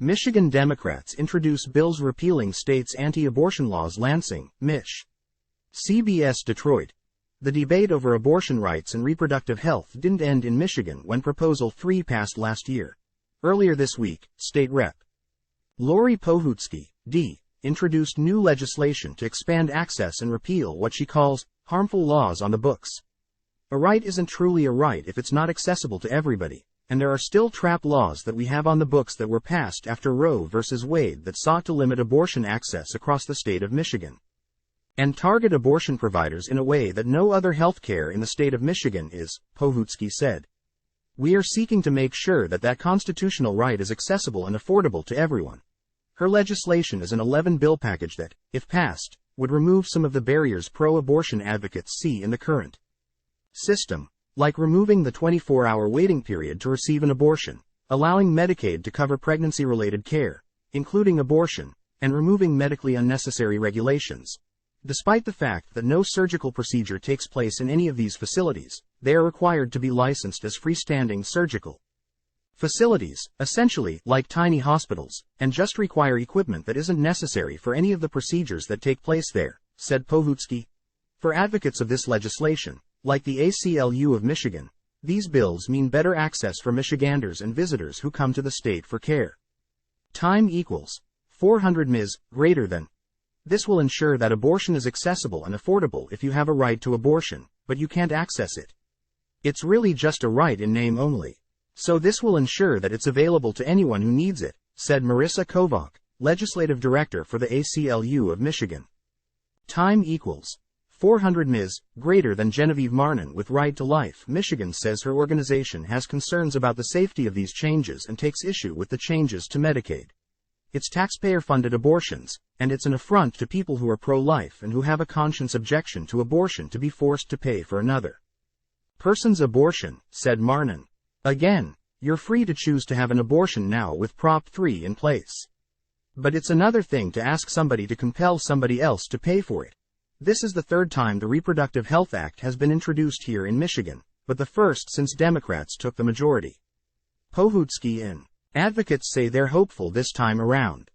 Michigan Democrats introduce bills repealing state's anti-abortion laws. LANSING, Mich. CBS DETROIT. The debate over abortion rights and reproductive health didn't end in Michigan when Proposal 3 passed last year. Earlier this week, State Rep. Laurie Pohutsky, D., introduced new legislation to expand access and repeal what she calls harmful laws on the books. A right isn't truly a right if it's not accessible to everybody, and there are still trap laws that we have on the books that were passed after Roe v. Wade that sought to limit abortion access across the state of Michigan and target abortion providers in a way that no other health care in the state of Michigan is, Pohutsky said. We are seeking to make sure that that constitutional right is accessible and affordable to everyone. Her legislation is an 11-bill package that, if passed, would remove some of the barriers pro-abortion advocates see in the current system, like removing the 24-hour waiting period to receive an abortion, allowing Medicaid to cover pregnancy-related care, including abortion, and removing medically unnecessary regulations. Despite the fact that no surgical procedure takes place in any of these facilities, they are required to be licensed as freestanding surgical facilities, essentially like tiny hospitals, and just require equipment that isn't necessary for any of the procedures that take place there, said Pohutsky. For advocates of this legislation, like the ACLU of Michigan, these bills mean better access for Michiganders and visitors who come to the state for care. Time equals 400 ms. greater than. This will ensure that abortion is accessible and affordable if you have a right to abortion, but you can't access it. It's really just a right in name only. So this will ensure that it's available to anyone who needs it, said Marissa Kovach, legislative director for the ACLU of Michigan. Time equals 400 ms. greater than. Genevieve Marnin with Right to Life Michigan says her organization has concerns about the safety of these changes and takes issue with the changes to Medicaid. It's taxpayer-funded abortions, and it's an affront to people who are pro-life and who have a conscience objection to abortion to be forced to pay for another person's abortion, said Marnin. Again, you're free to choose to have an abortion now with Prop 3 in place. But it's another thing to ask somebody to compel somebody else to pay for it. This is the third time the Reproductive Health Act has been introduced here in Michigan, but the first since Democrats took the majority. Pohutsky in. Advocates say they're hopeful this time around.